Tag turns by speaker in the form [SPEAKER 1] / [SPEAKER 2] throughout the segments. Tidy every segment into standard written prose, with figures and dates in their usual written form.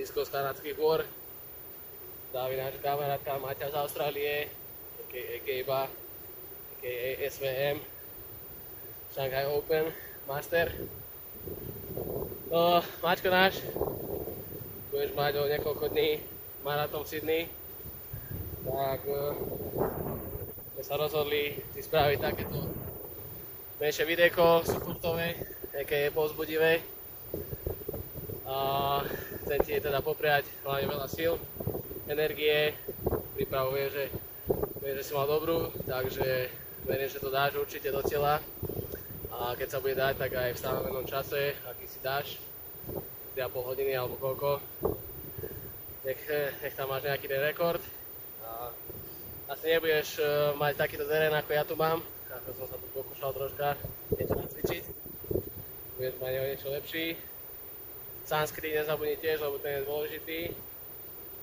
[SPEAKER 1] blízko z kanadských hôr. Dávi náš kamarátka Maťa z Austrálie, a.k.a. Gejba, a.k.a. SVM, Shanghai Open Master. No, Maťko náš, budeš mať o niekoľko dní maratón v Sydney, tak sme sa rozhodli si spraviť takéto menšie videjko supportové, aké je povzbudivé. A chcem ti teda popriať hlavne veľa síl, energie, prípravu vie, že si mal dobrú, takže verím, že to dáš určite do tela. A keď sa bude dať, tak aj v stanovenom čase, aký si dáš, 3,5 hodiny alebo koľko. Nech tam máš nejaký ten rekord. A asi nebudeš mať takýto terén, ako ja tu mám. Ako som sa tu pokúšal troška niečo nacvičiť. Budeš mať o niečo lepší. Sanskrit nezabudni tiež, lebo ten je dôležitý.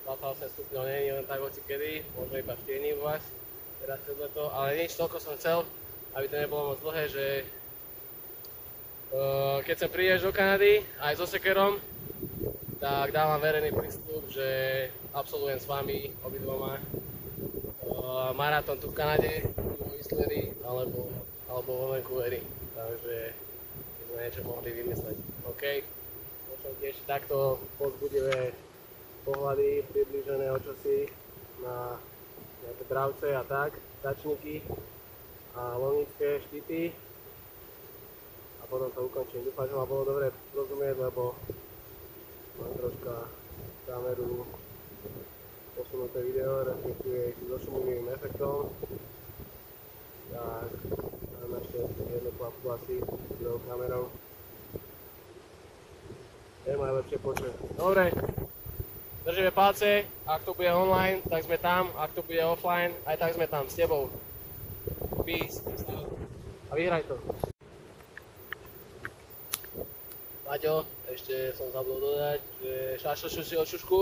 [SPEAKER 1] 28 stupňov nie je len tak hocikedy, možno iba v tieni u vás. Teraz cez leto, ale nič, toľko som chcel, aby to nebolo moc dlhé, že keď sem prídeš do Kanady aj so sekerom, tak dávam verejný prístup, že absolvujem s vami obidvoma maratón tu v Kanade, vo Whistleri alebo vo Vancouveri. Takže by sme niečo mohli vymysleť. OK? Môžem tiež takto povzbudivé pohľady približené očasy na nejaké dravce a tak, tačníky a lovnícke štíty. A potom to ukončím. Dúfam, že ma bolo dobre rozumieť, lebo mám troška kameru posunuté video, respektíve so šumivým efektom. Tak mám ešte jednu klapku asi s druhou kamerou. Je ma lepšie počuť. Dobre, držíme palce, ak to bude online, tak sme tam, ak to bude offline, aj tak sme tam s tebou. Peace. A vyhraj to. Maťo, ešte som zabudol dodať, že šašľu si od šušku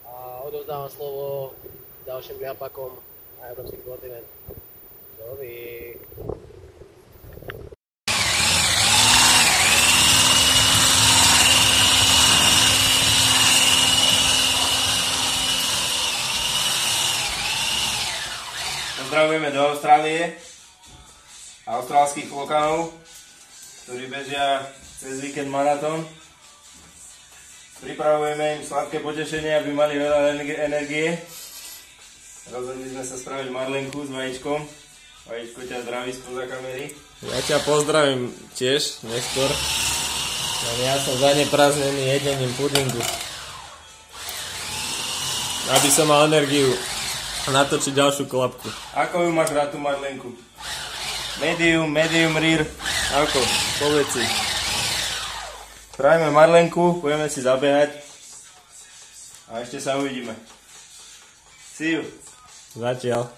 [SPEAKER 1] a odovzdávam slovo ďalším liapakom na európsky kontinent. Dovi.
[SPEAKER 2] Pozdravujeme do Austrálie, austrálskych klokanov, ktorí bežia cez víkend maratón. Pripravujeme im sladké potešenie, aby mali veľa energie. Rozhodli sme sa spraviť marlenku s vajíčkom. Vajíčko ťa zdraví spoza kamery.
[SPEAKER 3] Ja ťa pozdravím tiež neskôr. Ja som zaneprázdnený jedením pudingu. Aby som mal energiu natočiť ďalšiu klapku.
[SPEAKER 2] Ako ju máš rád tú marlenku? Medium rare.
[SPEAKER 3] Ako? Povedz si.
[SPEAKER 2] Spravíme marlenku, budeme si zabehať a ešte sa uvidíme. See you.
[SPEAKER 3] Zatiaľ.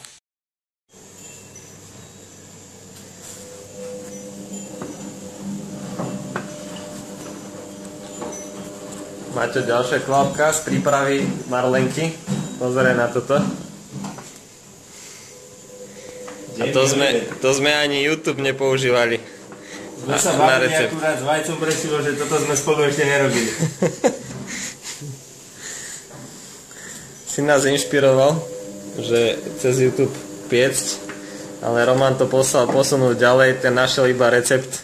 [SPEAKER 3] Máte ďalšia klapka z prípravy marlenky. Pozeraj na toto. A to sme ani YouTube nepoužívali.
[SPEAKER 2] Sme sa bavili akurát s vajcom presilo, že toto sme spolu ešte nerobili.
[SPEAKER 3] Si nás inšpiroval, že cez YouTube piecť, ale Roman to posunul ďalej, ten našiel iba recept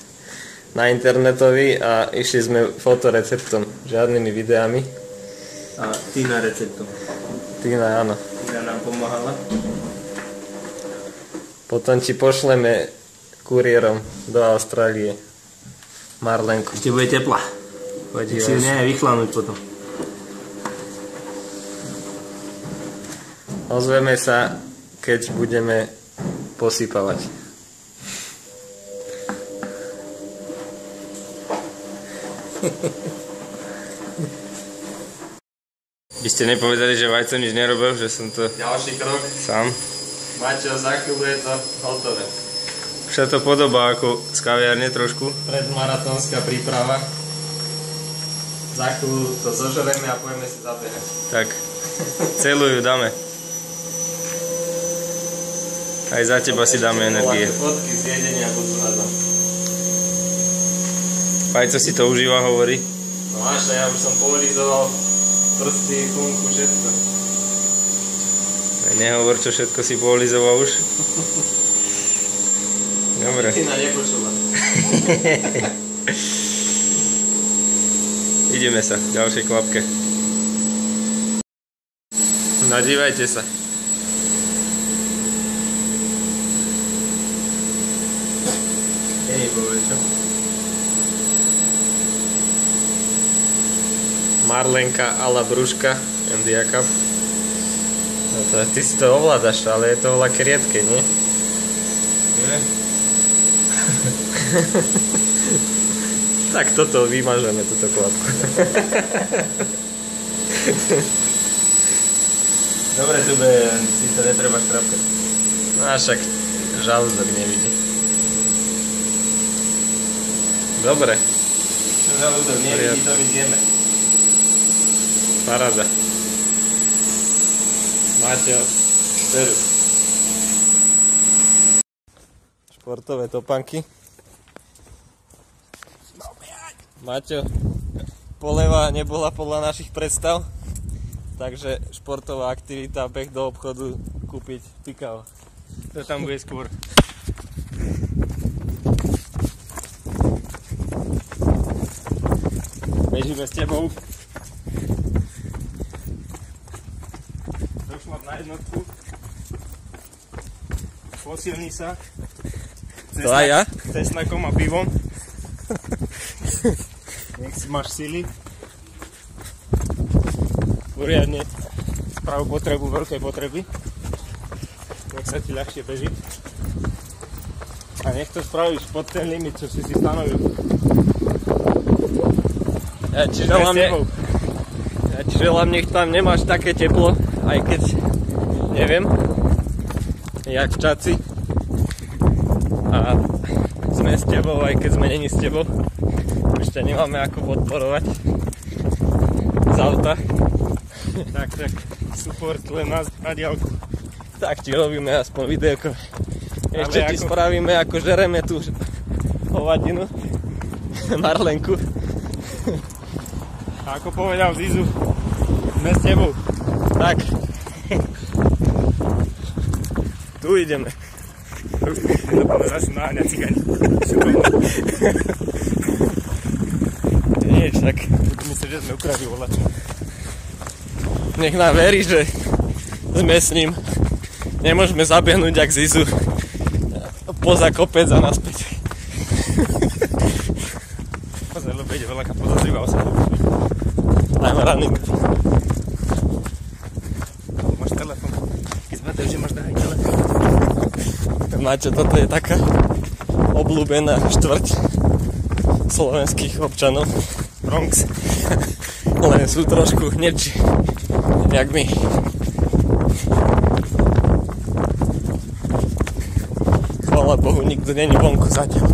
[SPEAKER 3] na internetový a išli sme fotoreceptom, žiadnymi videami.
[SPEAKER 2] A Tina receptom.
[SPEAKER 3] Tina, áno.
[SPEAKER 2] Tina nám pomáhala.
[SPEAKER 3] Potom ti pošleme kuriérom do Austrálie marlenku.
[SPEAKER 2] Ešte bude teplá. Si ju nie vychladnúť potom.
[SPEAKER 3] Ozveme sa, keď budeme posypávať. By ste nepovedali, že Vajco nič nerobil, že som to...
[SPEAKER 2] Ďalší krok.
[SPEAKER 3] Sám.
[SPEAKER 2] Maťo, za chvíľu je to hotové.
[SPEAKER 3] Už sa to podobá ako z kaviarne trošku.
[SPEAKER 2] Predmaratónska príprava. Za chvíľu to zožereme a pôjdeme si zabehať.
[SPEAKER 3] Tak, celú ju dáme. Aj za teba si dáme energie.
[SPEAKER 2] Fotky z jedenia budú hľadať.
[SPEAKER 3] Vajco si to užíva, hovorí.
[SPEAKER 2] No máš, ja už som polizoval prsty, funku, všetko.
[SPEAKER 3] Nehovor, čo všetko si poolizoval už. Dobre.
[SPEAKER 2] Ty na nepočula.
[SPEAKER 3] Ideme sa v ďalšej klapke. Nadívajte sa.
[SPEAKER 2] Hej, povedz čo?
[SPEAKER 3] Marlenka a la Brúška, MDA Cup. No to, ty si to ovládaš, ale je to veľké riedke, nie?
[SPEAKER 2] Nie?
[SPEAKER 3] Tak toto vymažeme, túto klapku.
[SPEAKER 2] Dobre, tube, si to netreba škrapkať.
[SPEAKER 3] No a však žalúdok nevidí. Dobre,
[SPEAKER 2] Čo žalúdok nevidí, to my zjeme.
[SPEAKER 3] paráda. Maťo, peru. Športové topánky. Maťo, poleva nebola podľa našich predstav, takže športová aktivita, beh do obchodu, kúpiť pikao.
[SPEAKER 2] To tam bude skôr.
[SPEAKER 3] Bežíme s tebou.
[SPEAKER 2] Došla na jednotku. Posilní sa.
[SPEAKER 3] To aj ja?
[SPEAKER 2] Cesnakom a pivom. Nech si máš sily. Poriadne sprav potrebu veľkej potreby. Nech sa ti ľahšie beží. A nech to spravíš pod ten limit, čo si stanovil.
[SPEAKER 3] Ja ti želám, nech tam nemáš také teplo, aj keď neviem, jak v Čaci. A sme s tebou, aj keď sme není s tebou. Ešte nemáme ako podporovať z auta.
[SPEAKER 2] Tak, support len na diaľku.
[SPEAKER 3] Tak ti robíme aspoň videjko. Ešte
[SPEAKER 2] Ale
[SPEAKER 3] ti spravíme, ako žereme tú hovadinu. Marlenku.
[SPEAKER 2] A ako povedal Zizu, sme s tebou.
[SPEAKER 3] Tak. Tu ideme.
[SPEAKER 2] Ale zase náňa cigani.
[SPEAKER 3] Nie, tak.
[SPEAKER 2] Budú myslieť, že sme ukradli volačo.
[SPEAKER 3] Nech nám verí, že sme s ním. Nemôžeme zabehnúť jak Zizu. Poza kopec a naspäť.
[SPEAKER 2] Pozor, lebo ide veľká podozrivá osoba.
[SPEAKER 3] I'm running.
[SPEAKER 2] Máš telefon. Keď zbadajú, že máš drahý telefon.
[SPEAKER 3] Maťo, toto je taká obľúbená štvrť slovenských občanov.
[SPEAKER 2] Bronx.
[SPEAKER 3] Len sú trošku hnedší, jak my. Chvála Bohu, nikto není vonku zatiaľ.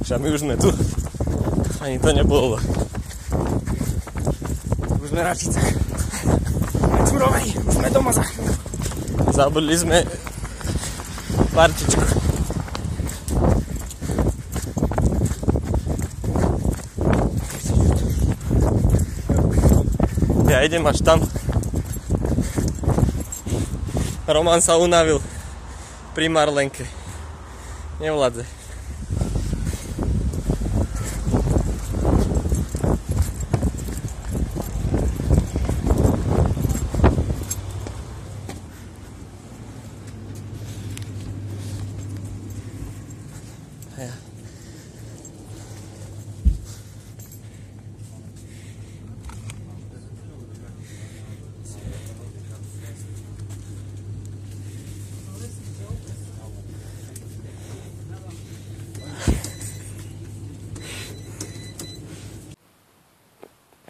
[SPEAKER 3] Však my už sme tu. Ani to nebolo.
[SPEAKER 2] Už sme Račice. Curovej, už sme doma za chvíľu.
[SPEAKER 3] Zabudli sme partičku. Ja idem až tam. Roman sa unavil pri Marlenke. Nevládze.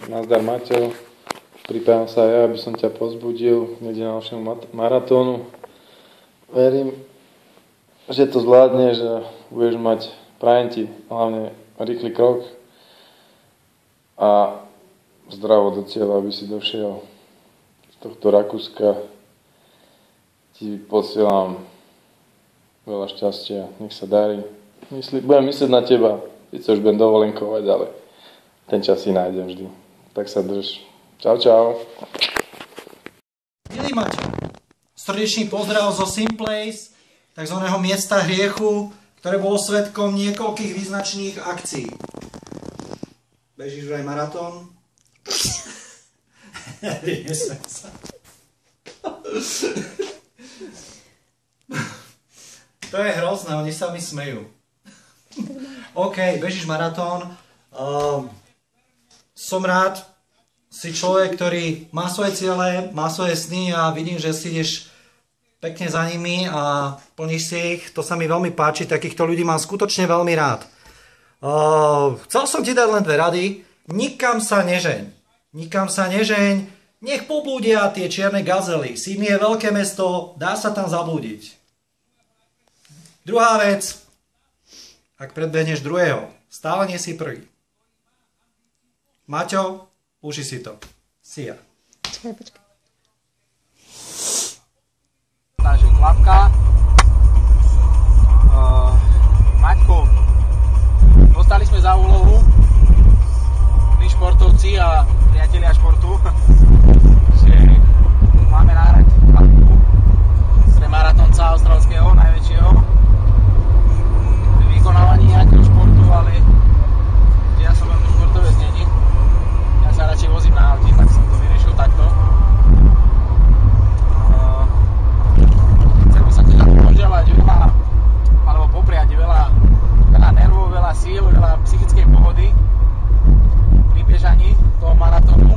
[SPEAKER 4] Nazdar Maťo, pripájam sa ja, aby som ťa pozbudil k ďalšiemu maratónu. Verím, že to zvládneš a budeš mať, prajem ti hlavne rýchly krok a zdravo do cieľa, aby si došiel z tohto Rakúska. Ti posielam veľa šťastia, nech sa darí budem myslieť na teba. Sice už budem dovolenkovať, ale ten čas si nájdem vždy. Tak sa drž. Čau, čau.
[SPEAKER 5] Milý Maťo, srdečný pozdrav zo Simplace, takzvaného miesta hriechu, ktoré bolo svedkom niekoľkých význačných akcií. Bežíš vraj maratón? Nesmej sa. To je hrozné, oni sa mi smejú. OK, bežíš maratón. Som rád, si človek, ktorý má svoje ciele, má svoje sny a vidím, že si ideš pekne za nimi a plníš si ich. To sa mi veľmi páči, takýchto ľudí mám skutočne veľmi rád. Chcel som ti dať len 2 rady. Nikam sa nežeň. Nikam sa nežeň. Nech poblúdia tie čierne gazely. Sydney je veľké mesto, dá sa tam zablúdiť. Druhá vec. Ak predbehneš druhého, stále nie si prvý. Maťo, uži si to. Si ja.
[SPEAKER 3] Počkaj.
[SPEAKER 6] Takže klapka. Maťko, dostali sme za úlohu, my športovci a priatelia športu, že máme nahrať klapku pre maratónca austrálskeho, najväčšieho, v vykonávaní nejakého športu, ale ja som veľmi športovec není. Ja sa radšej vozím na aute, tak som to vyriešil takto. Chcem by sa teda poželať veľa, alebo popriať veľa nervov, veľa síl, veľa psychickej pohody pri bežaní toho maratónu.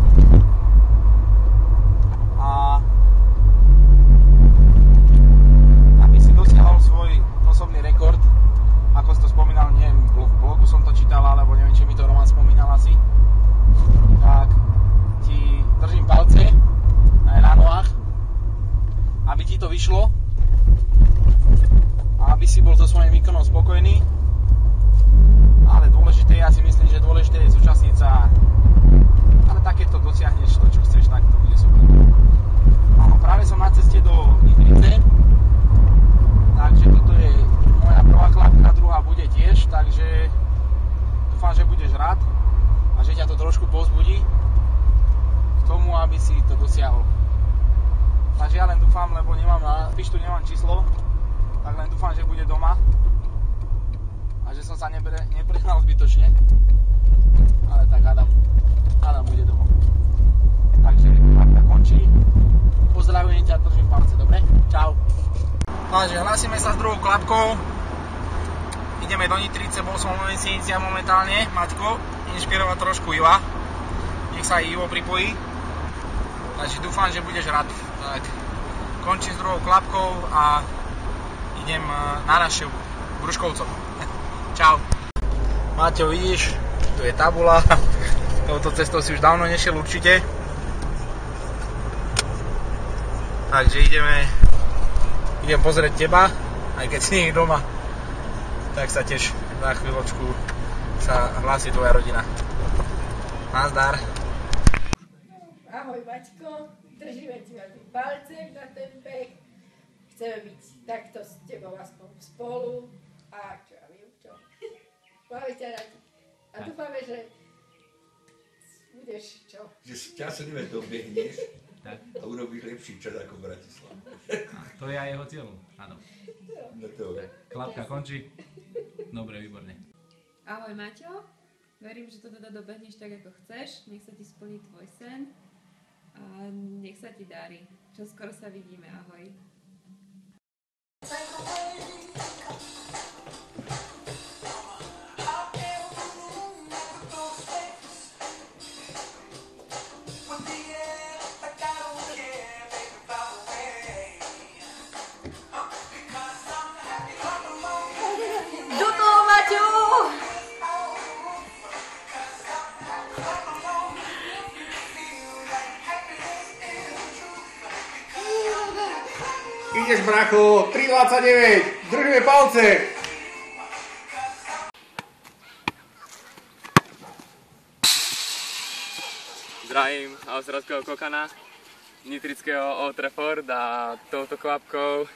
[SPEAKER 6] A aby si dosiahol svoj osobný rekord, ako si to spomínal, neviem, v blogu som to čítal, alebo neviem, či mi to Roman spomínal asi, tak ti držím palce aj na nohách, aby ti to vyšlo a aby si bol so svojím výkonom spokojný. Ale dôležité, ja si myslím, že dôležité je zúčastniť sa, ale takéto dosiahneš to, čo chceš, tak to bude super. No, práve som na ceste do Nitrice, takže toto je moja prvá klapka, druhá bude tiež, takže dúfam, že budeš rád a že ťa to trošku povzbudí k tomu, aby si to dosiahol. Takže ja len dúfam, lebo nemám na pištu, nemám číslo, tak len dúfam, že bude doma a že som sa neprehnal zbytočne, ale tak hádam bude doma. Takže klapka končí, pozdravujem ťa, držím palce, dobre? Čau. Takže hlasíme sa s druhou klapkou, ideme do Nitrice, bol som v Noviniciach momentálne, Maťko, inšpirovať trošku Iva, nech sa Ivo pripojí, takže dúfam, že budeš rád. Tak končím s druhou klapkou a idem na návštevu Gruškovcov. Čau. Maťo, vidíš, tu je tabula, touto cestou si už dávno nešiel určite. Takže idem pozrieť teba, aj keď si nie je doma, tak sa tiež za chvíľočku sa hlási tvoja rodina. Nazdar.
[SPEAKER 7] Ahoj Maťko, držíme ti veľmi palce na ten beh. Chceme byť takto s tebou aspoň spolu a čo ja viem čo. Máme ťa radi. A dúfame, že budeš čo?
[SPEAKER 8] Že šťastlivé dobehneš a urobíš lepší čas ako v Bratislave.
[SPEAKER 9] To je aj jeho cieľom, áno.
[SPEAKER 8] No to je.
[SPEAKER 9] Klapka končí. Dobre, výborne.
[SPEAKER 10] Ahoj Maťo, verím, že to teda dobehneš tak ako chceš, nech sa ti splní tvoj sen a nech sa ti darí. Čo skoro sa vidíme, ahoj.
[SPEAKER 8] Ideš, bracho, 3:29, držíme palce.
[SPEAKER 11] Zdravím austrálskeho kokana, nitrického Old Trafford a touto klapkou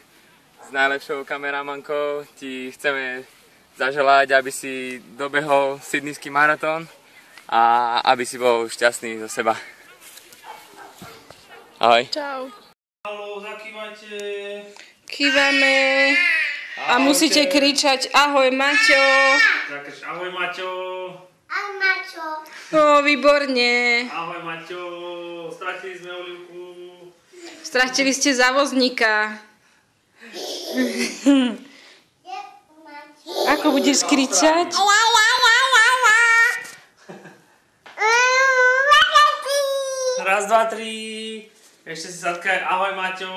[SPEAKER 11] s najlepšou kameramankou ti chceme zaželať, aby si dobehol sydneyský maratón a aby si bol šťastný zo seba. Ahoj.
[SPEAKER 12] Čau.
[SPEAKER 2] Haló, zakývajte.
[SPEAKER 12] Kývame. A musíte kričať ahoj Maťo.
[SPEAKER 2] Zakrič ahoj Maťo.
[SPEAKER 12] Ahoj Maťo. No, výborne.
[SPEAKER 2] Ahoj Maťo. Stratili sme Olivku.
[SPEAKER 12] Stratili ste závozníka. Ako budeš kričať?
[SPEAKER 2] Raz, dva, tri. Ešte si zatkaj. Ahoj Maťo.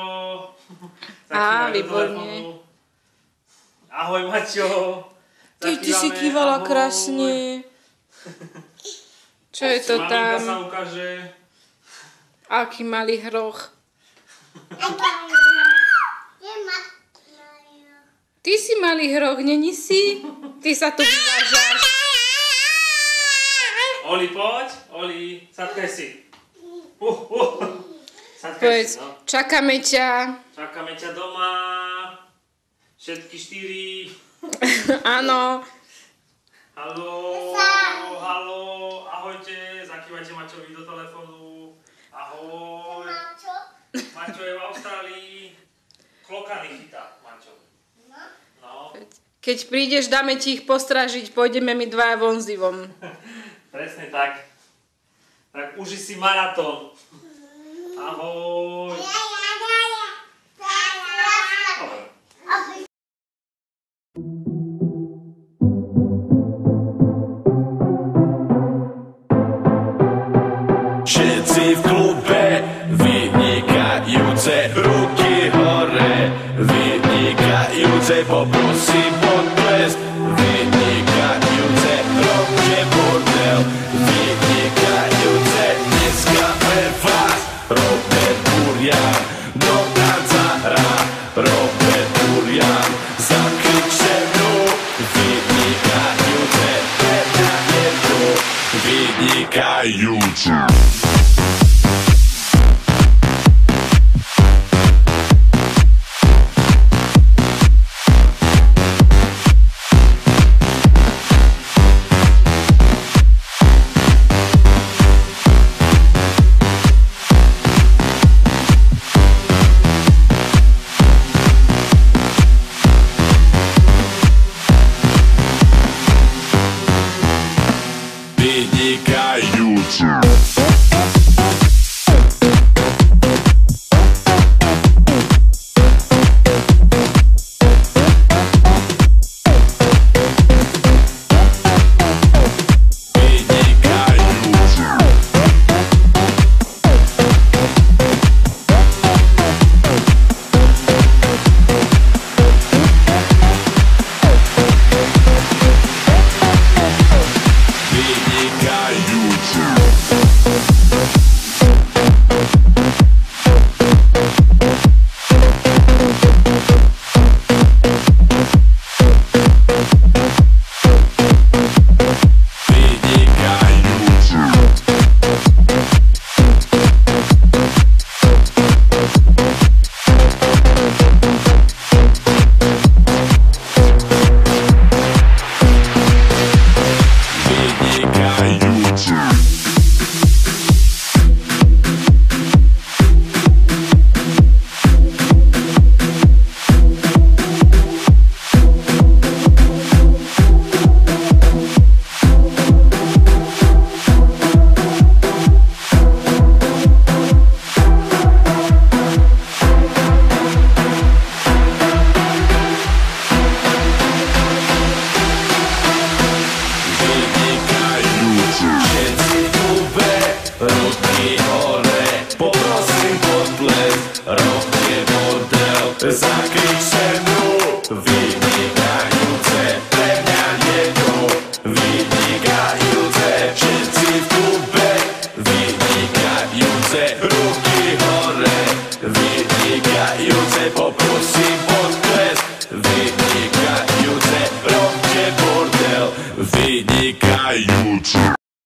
[SPEAKER 12] Á, výborne.
[SPEAKER 2] Ahoj Maťo.
[SPEAKER 12] Ty si kývala krásne. Čo je to tam?
[SPEAKER 2] Maminka sa ukáže.
[SPEAKER 12] Aký malý hroch. Ty si malý hroch, není si? Ty sa tu vyvážaš.
[SPEAKER 2] Oli, poď. Oli, sadkaj si. Sadkaj
[SPEAKER 12] Povedz,
[SPEAKER 2] si, no.
[SPEAKER 12] čakáme ťa.
[SPEAKER 2] Čakáme ťa doma. Všetky 4.
[SPEAKER 12] Áno.
[SPEAKER 2] Haló, haló, ahojte. Zakývajte Maťovi do telefónu. Ahoj. Maťo je v Austrálii. Klokany chytá, Maťo. No.
[SPEAKER 12] Keď prídeš, dáme ti ich postrážiť, pôjdeme my dvaja vonzivom.
[SPEAKER 2] Presne tak. Tak uži si maratón. Ahoj.
[SPEAKER 13] Všetci v klube, vynikajúce, ruky hore, vynikajúce, poprosím potlesk, vynikajúce, robte bordel, vynikajúce, dneska pre vás, Robert Burian, do tanca hrá, Robert Burian, zakričte mnou, vynikajúce, pre mňa je to vynikajúce. Zakričte mnou, vynikajúce, pre mňa je to vynikajúce, všetci v klube, vynikajúce, ruky hore, vynikajúce, poprosím potlesk, vynikajúce, robte bordel, vynikajúce.